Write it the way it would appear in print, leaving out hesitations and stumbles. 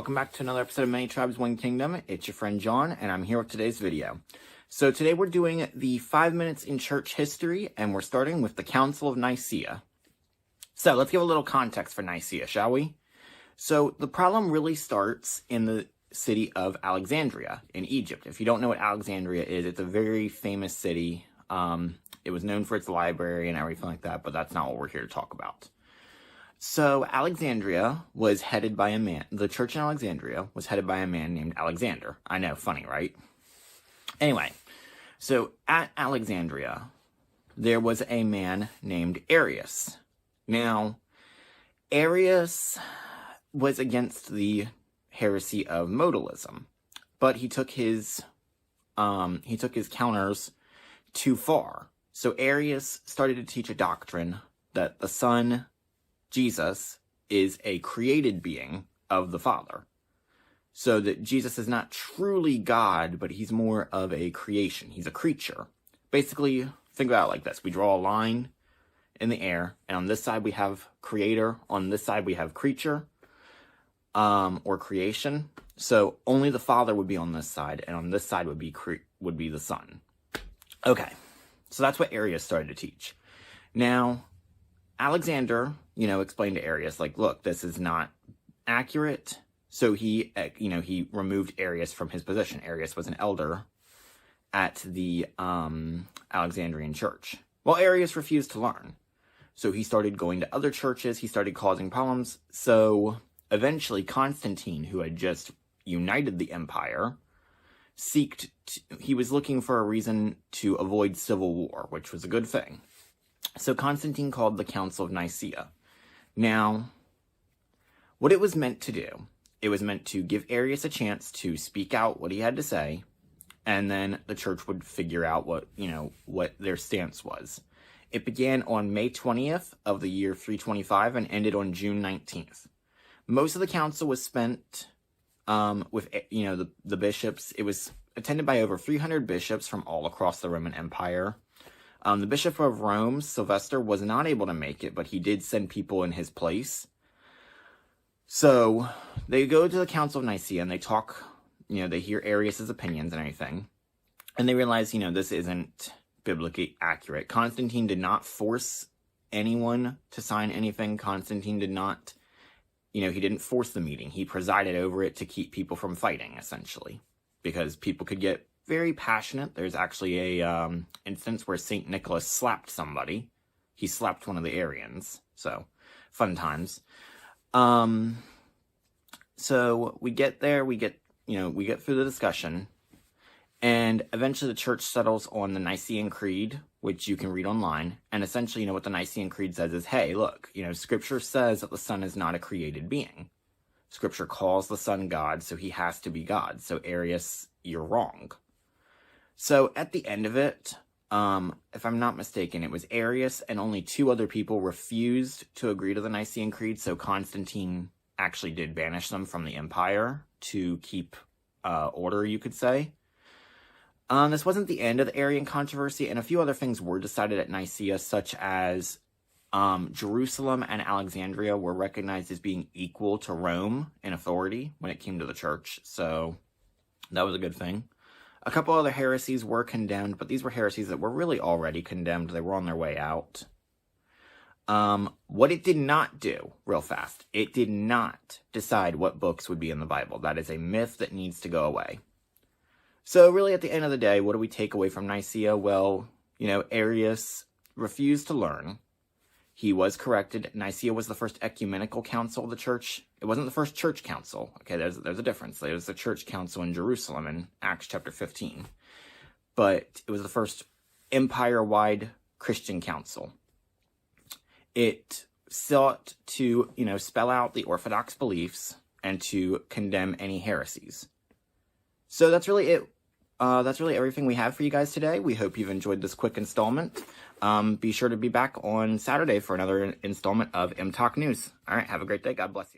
welcome back to another episode of Many Tribes, One Kingdom. It's your friend John, and I'm here with today's video. So today we're doing the 5 minutes in church history, and we're starting with the Council of Nicaea. So let's give a little context for Nicaea, shall we? So the problem really starts in the city of Alexandria in Egypt. If you don't know what Alexandria is, it's a very famous city. It was known for its library and everything like that, but that's not what we're here to talk about. So Alexandria was headed by a man, the church in Alexandria was headed by a man named Alexander. I know, funny, right? Anyway, so at Alexandria, there was a man named Arius. Now, Arius was against the heresy of modalism, but he took his counters too far. So Arius started to teach a doctrine that the Son, Jesus, is a created being of the Father. So that Jesus is not truly God, but he's more of a creation. He's a creature. Basically, think about it like this. We draw a line in the air, and on this side we have creator, on this side we have creature, or creation. So only the Father would be on this side, and on this side would be the Son. Okay, so that's what Arius started to teach. Now, Alexander, explained to Arius, like, look, this is not accurate. So he removed Arius from his position. Arius was an elder at the Alexandrian church. Well, Arius refused to learn. So he started going to other churches. He started causing problems. So eventually Constantine, who had just united the empire, he was looking for a reason to avoid civil war, which was a good thing. So Constantine called the Council of Nicaea. Now, what it was meant to do, it was meant to give Arius a chance to speak out what he had to say, and then the church would figure out what their stance was. It began on May 20th of the year 325 and ended on June 19th. Most of the council was spent with the bishops. It was attended by over 300 bishops from all across the Roman Empire. The Bishop of Rome, Sylvester, was not able to make it, but he did send people in his place. So they go to the Council of Nicaea and they talk, they hear Arius' opinions and everything. And they realize, this isn't biblically accurate. Constantine did not force anyone to sign anything. Constantine did not, he didn't force the meeting. He presided over it to keep people from fighting, essentially. Because people could get very passionate. There's actually a instance where St. Nicholas slapped somebody. He slapped one of the Arians. So, fun times. So we get there, we get through the discussion, and eventually the church settles on the Nicene Creed, which you can read online. And essentially, what the Nicene Creed says is, hey, look, Scripture says that the Son is not a created being. Scripture calls the Son God, so he has to be God. So Arius, you're wrong. So at the end of it, if I'm not mistaken, it was Arius and only 2 other people refused to agree to the Nicene Creed, so Constantine actually did banish them from the empire to keep order, you could say. This wasn't the end of the Arian controversy, and a few other things were decided at Nicaea, such as Jerusalem and Alexandria were recognized as being equal to Rome in authority when it came to the church, so that was a good thing. A couple other heresies were condemned, but these were heresies that were really already condemned. They were on their way out. What it did not do, real fast, it did not decide what books would be in the Bible. That is a myth that needs to go away. So really, at the end of the day, what do we take away from Nicaea? Well, Arius refused to learn. He was corrected. Nicaea was the first ecumenical council of the church. It wasn't the first church council. Okay, there's a difference. There's the church council in Jerusalem in Acts chapter 15. But it was the first empire-wide Christian council. It sought to, spell out the orthodox beliefs and to condemn any heresies. So that's really it. That's really everything we have for you guys today. We hope you've enjoyed this quick installment. Be sure to be back on Saturday for another installment of M Talk News. All right, have a great day. God bless you.